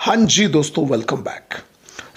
हाँ जी दोस्तों, welcome back.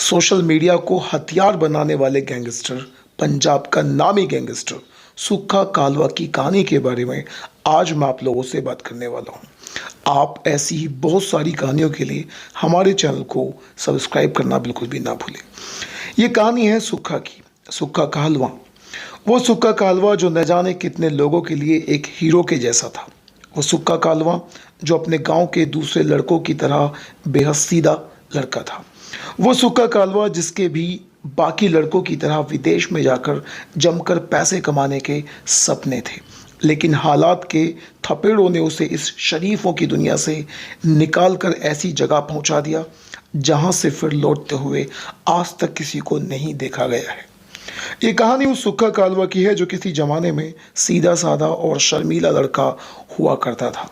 Social media को हथियार बनाने वाले गैंगस्टर, पंजाब का नामी गैंगस्टर सुक्खा कालवा की कहानी के बारे में आज मैं आप लोगों से बात करने वाला हूँ। आप ऐसी ही बहुत सारी कहानियों के लिए हमारे चैनल को सब्सक्राइब करना बिल्कुल भी ना भूलें। ये कहानी है सुक्खा की, सुक्खा कालवा। वो सुक्खा कालवा जो न जाने कितने लोगों के लिए एक हीरो के जैसा था। वो सुक्का कालवा जो अपने गांव के दूसरे लड़कों की तरह बेहद सीधा लड़का था। वो सुक्का कालवा जिसके भी बाकी लड़कों की तरह विदेश में जाकर जमकर पैसे कमाने के सपने थे, लेकिन हालात के थपेड़ों ने उसे इस शरीफों की दुनिया से निकाल कर ऐसी जगह पहुंचा दिया जहां से फिर लौटते हुए आज तक किसी को नहीं देखा गया है। ये कहानी उस सुक्खा कालवा की है जो किसी जमाने में सीधा साधा और शर्मीला लड़का हुआ करता था,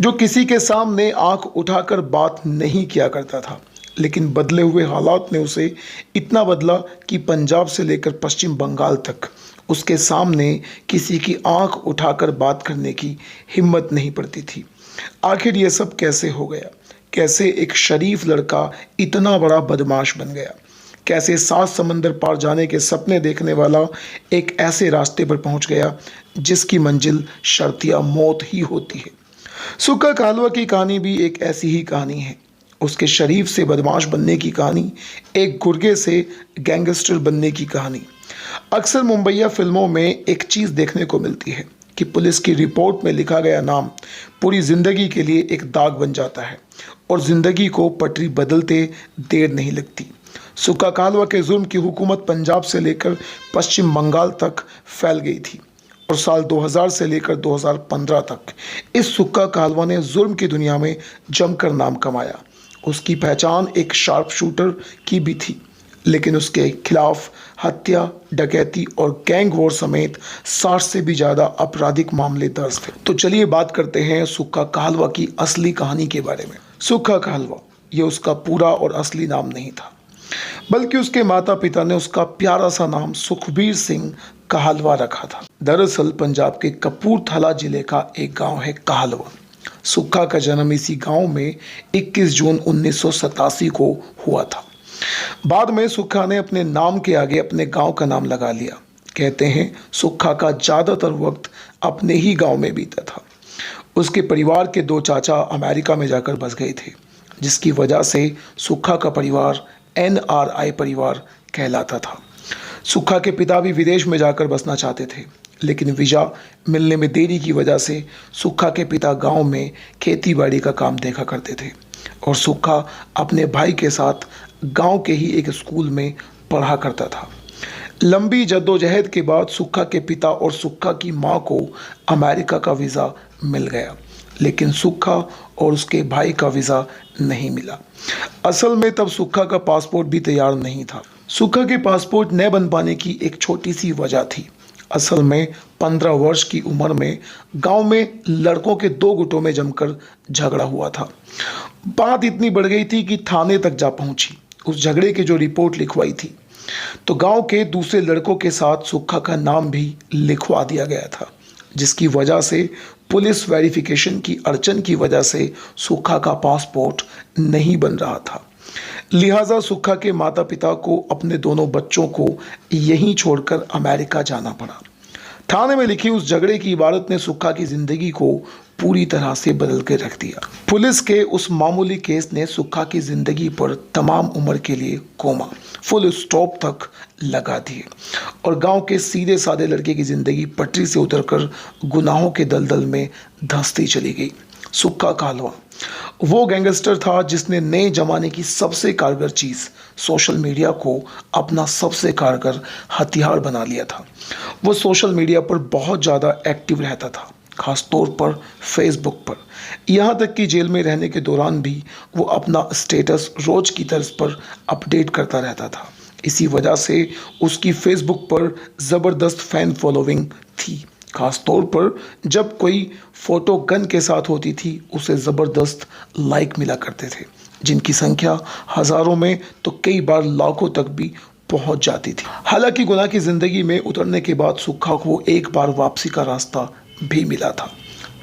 जो किसी के सामने आंख उठाकर बात नहीं किया करता था। लेकिन बदले हुए हालात ने उसे इतना बदला कि पंजाब से लेकर पश्चिम बंगाल तक उसके सामने किसी की आंख उठाकर बात करने की हिम्मत नहीं पड़ती थी। आखिर ये सब कैसे हो गया? कैसे एक शरीफ लड़का इतना बड़ा बदमाश बन गया? कैसे 7 समंदर पार जाने के सपने देखने वाला एक ऐसे रास्ते पर पहुंच गया जिसकी मंजिल शर्त या मौत ही होती है? सुक्का कालवा की कहानी भी एक ऐसी ही कहानी है। उसके शरीफ से बदमाश बनने की कहानी, एक गुर्गे से गैंगस्टर बनने की कहानी। अक्सर मुंबईया फिल्मों में एक चीज़ देखने को मिलती है कि पुलिस की रिपोर्ट में लिखा गया नाम पूरी ज़िंदगी के लिए एक दाग बन जाता है और ज़िंदगी को पटरी बदलते देर नहीं लगती। सुक्का कालवा के जुर्म की हुकूमत पंजाब से लेकर पश्चिम बंगाल तक फैल गई थी और साल 2000 से लेकर 2015 तक इस सुक्का कालवा ने जुर्म की दुनिया में जमकर नाम कमाया। उसकी पहचान एक शार्प शूटर की भी थी, लेकिन उसके खिलाफ हत्या, डकैती और गैंग वॉर समेत 60 से भी ज़्यादा आपराधिक मामले दर्ज थे। तो चलिए बात करते हैं सुक्का कालवा की असली कहानी के बारे में। सुक्खा कालवा ये उसका पूरा और असली नाम नहीं था, बल्कि उसके माता पिता ने उसका प्यारा सा नाम सुखबीर सिंह कहलवा रखा था। दरअसल पंजाब के कपूरथला जिले का एक गांव है कहलवा। सुक्खा का जन्म इसी गांव में 21 जून 1987 को हुआ था। बाद में सुक्खा ने अपने नाम के आगे अपने गांव का नाम लगा लिया। कहते हैं सुक्खा का ज़्यादातर वक्त अपने ही गांव में बीता था। उसके परिवार के 2 चाचा अमेरिका में जाकर बस गए थे, जिसकी वजह से सुक्खा का परिवार NRI परिवार कहलाता था। सुक्खा के पिता भी विदेश में जाकर बसना चाहते थे, लेकिन वीज़ा मिलने में देरी की वजह से सुक्खा के पिता गांव में खेती बाड़ी का काम देखा करते थे और सुक्खा अपने भाई के साथ गांव के ही एक स्कूल में पढ़ा करता था। लंबी जद्दोजहद के बाद सुक्खा के पिता और सुक्खा की मां को अमेरिका का वीज़ा मिल गया, लेकिन सुक्खा और उसके भाई का वीज़ा नहीं मिला। असल में तब सुक्खा का पासपोर्ट भी तैयार नहीं था। सुक्खा के पासपोर्ट न बन पाने की एक छोटी सी वजह थी। असल में 15 वर्ष की उम्र में गांव में लड़कों के 2 गुटों में जमकर झगड़ा हुआ था। बात इतनी बढ़ गई थी कि थाने तक जा पहुंची। उस झगड़े की जो रिपोर्ट लिखवाई थी तो गांव के दूसरे लड़कों के साथ सुक्खा का नाम भी लिखवा दिया गया था, जिसकी वजह से पुलिस वेरिफिकेशन की अड़चन की वजह से सुक्खा का पासपोर्ट नहीं बन रहा था। लिहाजा सुक्खा के माता पिता को अपने दोनों बच्चों को यहीं छोड़कर अमेरिका जाना पड़ा। थाने में लिखी उस झगड़े की इबारत ने सुक्खा की जिंदगी को पूरी तरह से बदल के रख दिया। पुलिस के उस मामूली केस ने सुक्खा की जिंदगी पर तमाम उम्र के लिए कोमा, फुल स्टॉप तक लगा दिए और गांव के सीधे साधे लड़के की जिंदगी पटरी से उतरकर गुनाहों के दलदल में धंसती चली गई। सुक्खा कालवा वो गैंगस्टर था जिसने नए जमाने की सबसे कारगर चीज़ सोशल मीडिया को अपना सबसे कारगर हथियार बना लिया था। वो सोशल मीडिया पर बहुत ज़्यादा एक्टिव रहता था, खास तौर पर फेसबुक पर। यहाँ तक कि जेल में रहने के दौरान भी वो अपना स्टेटस रोज की तर्ज पर अपडेट करता रहता था। इसी वजह से उसकी फेसबुक पर ज़बरदस्त फ़ैन फॉलोइंग थी। खास तौर पर जब कोई फ़ोटो गन के साथ होती थी उसे ज़बरदस्त लाइक मिला करते थे, जिनकी संख्या हज़ारों में तो कई बार लाखों तक भी पहुंच जाती थी। हालांकि गुनाह की ज़िंदगी में उतरने के बाद सुक्खा को एक बार वापसी का रास्ता भी मिला था।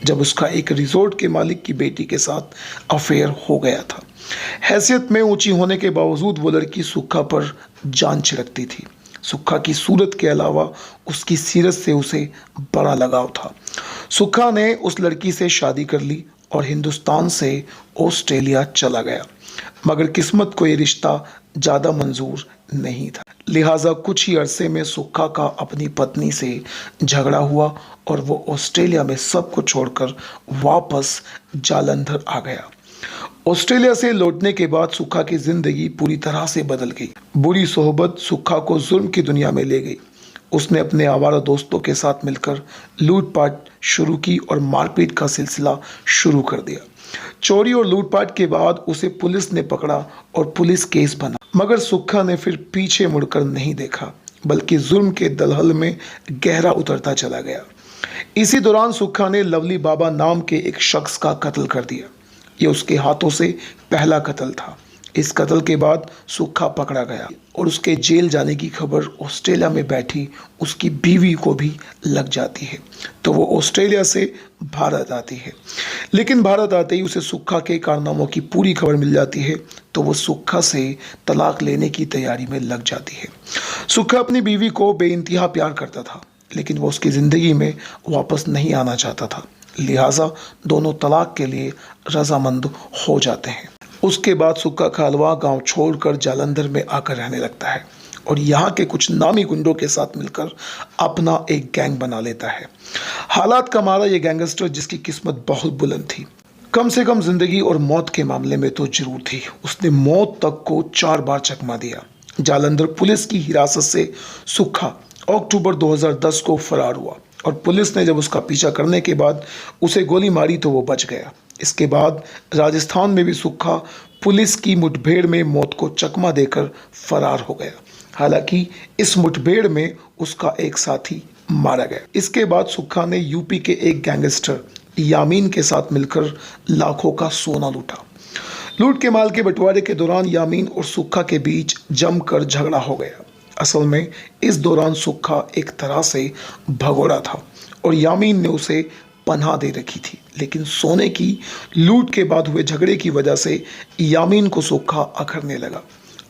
जब उसका एक रिजॉर्ट के मालिक की बेटी के साथ अफेयर हो गया था। हैसियत में ऊंची होने के बावजूद वो लड़की सुक्खा पर जान छिड़कती थी। सुक्खा की सूरत के अलावा उसकी सीरत से उसे बड़ा लगाव था। सुक्खा ने उस लड़की से शादी कर ली और हिंदुस्तान से ऑस्ट्रेलिया चला गया, मगर किस्मत को ये रिश्ता ज़्यादा मंजूर नहीं था। लिहाजा कुछ ही अरसे में सुक्खा का अपनी पत्नी से झगड़ा हुआ और वो ऑस्ट्रेलिया में सब कुछ छोड़कर वापस जालंधर आ गया। ऑस्ट्रेलिया से लौटने के बाद सुक्खा की जिंदगी पूरी तरह से बदल गई। बुरी सोहबत सुक्खा को जुर्म की दुनिया में ले गई। उसने अपने आवारा दोस्तों के साथ मिलकर लूटपाट शुरू की और मारपीट का सिलसिला शुरू कर दिया। चोरी और लूटपाट के बाद उसे पुलिस ने पकड़ा और पुलिस केस बना, मगर सुक्खा ने फिर पीछे मुड़कर नहीं देखा, बल्कि जुर्म के दलदल में गहरा उतरता चला गया। इसी दौरान सुक्खा ने लवली बाबा नाम के एक शख्स का कत्ल कर दिया। ये उसके हाथों से पहला कत्ल था। इस कत्ल के बाद सुक्खा पकड़ा गया और उसके जेल जाने की खबर ऑस्ट्रेलिया में बैठी उसकी बीवी को भी लग जाती है, तो वो ऑस्ट्रेलिया से भारत आती है। लेकिन भारत आते ही उसे सुक्खा के कारनामों की पूरी खबर मिल जाती है, तो वो सुक्खा से तलाक लेने की तैयारी में लग जाती है। सुक्खा अपनी बीवी को बेइंतहा प्यार करता था, लेकिन वो उसकी ज़िंदगी में वापस नहीं आना चाहता था। लिहाजा दोनों तलाक के लिए रजामंद हो जाते हैं। उसके बाद सुक्खा खालवा गांव छोड़कर जालंधर में आकर रहने लगता है और यहाँ के कुछ नामी गुंडों के साथ मिलकर अपना एक गैंग बना लेता है। हालात का मारा ये गैंगस्टर, जिसकी किस्मत बहुत बुलंद थी, कम से कम जिंदगी और मौत के मामले में तो जरूर थी। उसने मौत तक को 4 बार चकमा दिया। जालंधर पुलिस की हिरासत से सुक्खा अक्टूबर 2010 को फरार हुआ और पुलिस ने जब उसका पीछा करने के बाद उसे गोली मारी तो वो बच गया। इसके बाद राजस्थान में भी सुक्खा पुलिस की मुठभेड़ में मौत को चकमा देकर फरार हो गया। हालांकि इस मुठभेड़ में उसका एक साथी मारा गया। इसके बाद सुक्खा ने यूपी के एक गैंगस्टर यामीन के साथ मिलकर लाखों का सोना लूटा। लूट के माल के बंटवारे के दौरान यामीन और सुक्खा के बीच जमकर झगड़ा हो गया। असल में इस दौरान सुक्खा एक तरह से भगोड़ा था और यामीन ने उसे पनाह दे रखी थी, लेकिन सोने की लूट के बाद हुए झगड़े की वजह से यामीन को सुक्खा अखरने लगा।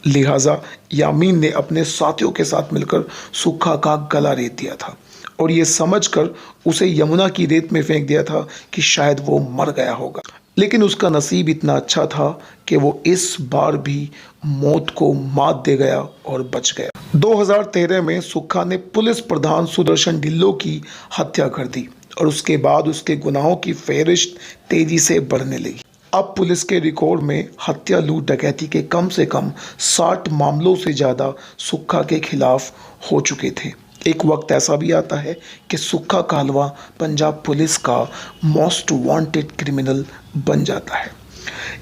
लिहाजा यामीन ने अपने साथियों के साथ मिलकर सुक्खा का गला रेत दिया था और ये समझकर उसे यमुना की रेत में फेंक दिया था कि शायद वो मर गया होगा। लेकिन उसका नसीब इतना अच्छा था कि वो इस बार भी मौत को मात दे गया और बच गया। 2013 में सुक्खा ने पुलिस प्रधान सुदर्शन ढिल्लों की हत्या कर दी और उसके बाद उसके गुनाहों की फेहरिस्त तेजी से बढ़ने लगी। अब पुलिस के रिकॉर्ड में हत्या, लूट, डकैती के कम से कम 60 मामलों से ज़्यादा सुक्खा के खिलाफ हो चुके थे। एक वक्त ऐसा भी आता है कि सुक्खा कालवा पंजाब पुलिस का मोस्ट वांटेड क्रिमिनल बन जाता है।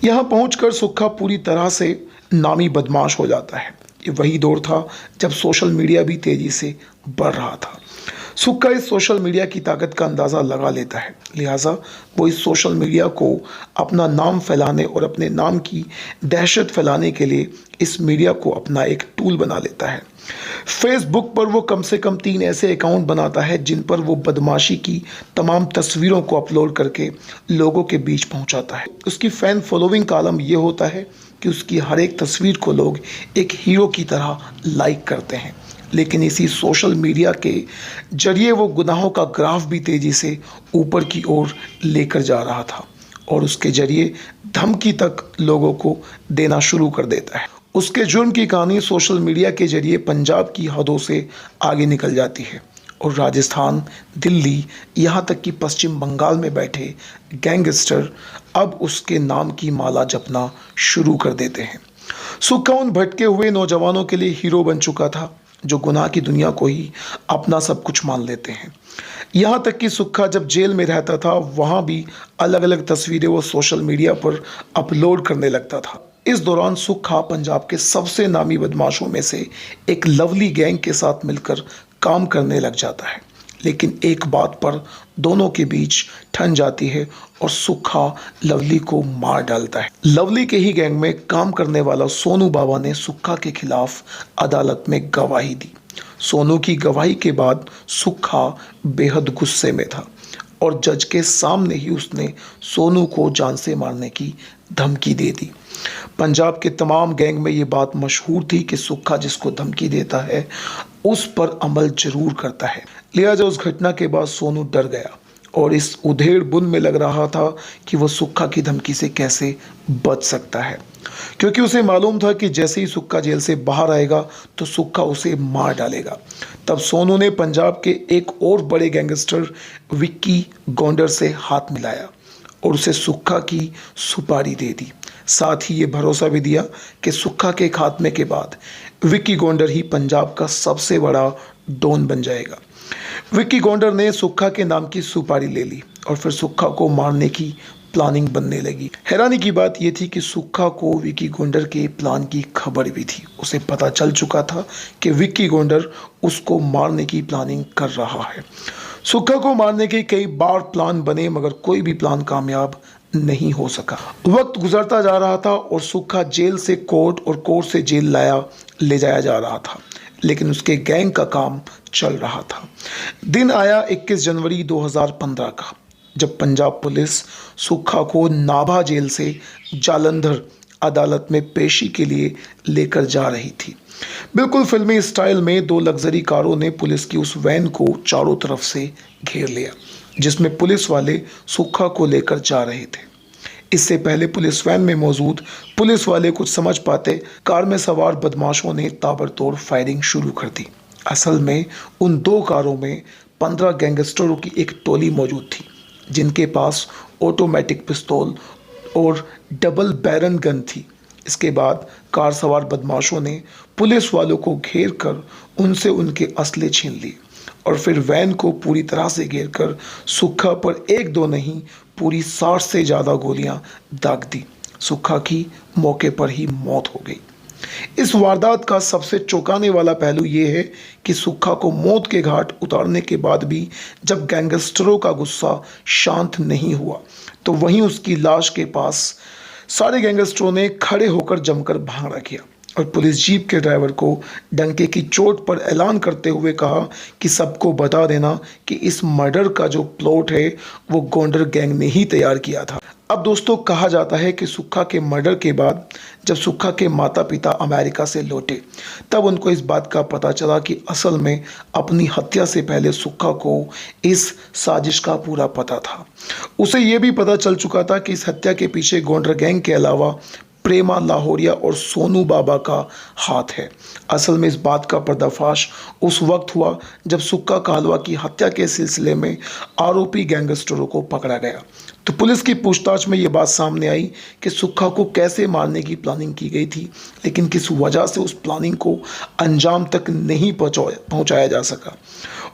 यहाँ पहुंचकर सुक्खा पूरी तरह से नामी बदमाश हो जाता है। ये वही दौर था जब सोशल मीडिया भी तेज़ी से बढ़ रहा था। सुक्खा इस सोशल मीडिया की ताकत का अंदाज़ा लगा लेता है, लिहाजा वो इस सोशल मीडिया को अपना नाम फैलाने और अपने नाम की दहशत फैलाने के लिए इस मीडिया को अपना एक टूल बना लेता है। फेसबुक पर वो कम से कम 3 ऐसे अकाउंट बनाता है जिन पर वो बदमाशी की तमाम तस्वीरों को अपलोड करके लोगों के बीच पहुंचाता है। उसकी फ़ैन फॉलोइंग का आलम ये होता है कि उसकी हर एक तस्वीर को लोग एक हीरो की तरह लाइक करते हैं। लेकिन इसी सोशल मीडिया के जरिए वो गुनाहों का ग्राफ भी तेज़ी से ऊपर की ओर लेकर जा रहा था और उसके जरिए धमकी तक लोगों को देना शुरू कर देता है। उसके जुर्म की कहानी सोशल मीडिया के जरिए पंजाब की हदों से आगे निकल जाती है और राजस्थान, दिल्ली, यहाँ तक कि पश्चिम बंगाल में बैठे गैंगस्टर अब उसके नाम की माला जपना शुरू कर देते हैं। सुक्खा उन भटके हुए नौजवानों के लिए हीरो बन चुका था जो गुनाह की दुनिया को ही अपना सब कुछ मान लेते हैं। यहाँ तक कि सुक्खा जब जेल में रहता था वहाँ भी अलग अलग तस्वीरें वो सोशल मीडिया पर अपलोड करने लगता था। इस दौरान सुक्खा पंजाब के सबसे नामी बदमाशों में से एक लवली गैंग के साथ मिलकर काम करने लग जाता है। लेकिन एक बात पर दोनों के बीच ठन जाती है और सुक्खा लवली को मार डालता है। लवली के ही गैंग में काम करने वाला सोनू बाबा ने सुक्खा के खिलाफ अदालत में गवाही दी। सोनू की गवाही के बाद सुक्खा बेहद गुस्से में था और जज के सामने ही उसने सोनू को जान से मारने की धमकी दे दी। पंजाब के तमाम गैंग में ये बात मशहूर थी कि सुक्खा जिसको धमकी देता है उस पर अमल जरूर करता है। लिहाजा उस घटना के बाद सोनू डर गया और इस उधेड़ बुन में लग रहा था कि वह सुक्खा की धमकी से कैसे बच सकता है, क्योंकि उसे मालूम था कि जैसे ही सुक्खा जेल से बाहर आएगा तो सुक्खा उसे मार डालेगा। तब सोनू ने पंजाब के एक और बड़े गैंगस्टर विक्की गोंडर से हाथ मिलाया और उसे सुक्खा की सुपारी दे दी। साथ ही ये भरोसा भी दिया कि सुक्खा के खात्मे के बाद विक्की गोंडर ही पंजाब का सबसे बड़ा डॉन बन जाएगा। विक्की गोंडर ने सुक्खा के नाम की सुपारी ले ली और फिर सुक्खा को मारने की प्लानिंग बनने लगी। हैरानी की बात यह थी कि सुक्खा को विक्की गोंडर के प्लान की खबर भी थी। उसे पता चल चुका था कि विक्की गोंडर उसको मारने की प्लानिंग कर रहा है। सुक्खा को मारने के कई बार प्लान बने मगर कोई भी प्लान कामयाब नहीं हो सका। वक्त गुजरता जा रहा था और सुक्खा जेल से कोर्ट और कोर्ट से जेल ले जाया जा रहा था, लेकिन उसके गैंग का काम चल रहा था। दिन आया 21 जनवरी 2015 का, जब पंजाब पुलिस सुक्खा को नाभा जेल से जालंधर अदालत में पेशी के लिए लेकर जा रही थी। बिल्कुल फिल्मी स्टाइल में दो लग्जरी कारों ने पुलिस की उस वैन को चारों तरफ से घेर लिया जिसमें पुलिस वाले सुक्खा को लेकर जा रहे थे। इससे पहले पुलिस वैन में मौजूद पुलिस वाले कुछ समझ पाते, कार में सवार बदमाशों ने ताबड़तोड़ फायरिंग शुरू कर दी। असल में उन दो कारों में 15 गैंगस्टरों की एक टोली मौजूद थी जिनके पास ऑटोमेटिक पिस्तौल और डबल बैरन गन थी। इसके बाद कार सवार बदमाशों ने पुलिस वालों को घेर कर उनसे उनके असले छीन लिए और फिर वैन को पूरी तरह से घेरकर सुक्खा पर एक दो नहीं पूरी 60 से ज़्यादा गोलियां दाग दी। सुक्खा की मौके पर ही मौत हो गई। इस वारदात का सबसे चौंकाने वाला पहलू ये है कि सुक्खा को मौत के घाट उतारने के बाद भी जब गैंगस्टरों का गुस्सा शांत नहीं हुआ तो वहीं उसकी लाश के पास सारे गैंगस्टरों ने खड़े होकर जमकर भांगड़ा किया और पुलिस जीप के ड्राइवर को डंके की चोट पर ऐलान करते हुए कहा कि सबको बता देना कि इस मर्डर का जो प्लॉट है वो गोंडर गैंग ने ही तैयार किया था। अब दोस्तों कहा जाता है कि सुक्खा के मर्डर के बाद जब सुक्खा के माता पिता अमेरिका से लौटे तब उनको इस बात का पता चला कि असल में अपनी हत्या से पहले सुक्खा को इस साजिश का पूरा पता था। उसे ये भी पता चल चुका था कि इस हत्या के पीछे गोंडर गैंग के अलावा प्रेमा लाहौरिया और सोनू बाबा का हाथ है। असल में इस बात का पर्दाफाश उस वक्त हुआ जब सुक्खा कालवा की हत्या के सिलसिले में आरोपी गैंगस्टरों को पकड़ा गया। तो पुलिस की पूछताछ में ये बात सामने आई कि सुक्खा को कैसे मारने की प्लानिंग की गई थी, लेकिन किस वजह से उस प्लानिंग को अंजाम तक नहीं पहुंचाया जा सका।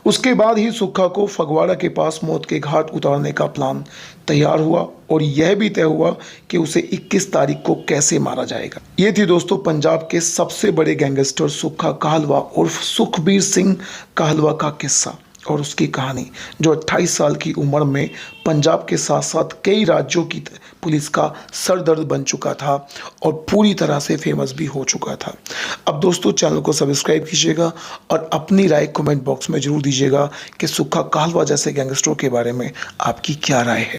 उसके बाद ही सुक्खा को फगवाड़ा के पास मौत के घाट उतारने का प्लान तैयार हुआ और यह भी तय हुआ कि उसे 21 तारीख को कैसे मारा जाएगा। ये थी दोस्तों पंजाब के सबसे बड़े गैंगस्टर सुक्खा कहलवा उर्फ सुखबीर सिंह कहलवा का किस्सा और उसकी कहानी, जो 28 साल की उम्र में पंजाब के साथ साथ कई राज्यों की पुलिस का सरदर्द बन चुका था और पूरी तरह से फेमस भी हो चुका था। अब दोस्तों चैनल को सब्सक्राइब कीजिएगा और अपनी राय कमेंट बॉक्स में ज़रूर दीजिएगा कि सुक्खा कहलवा जैसे गैंगस्टरों के बारे में आपकी क्या राय है।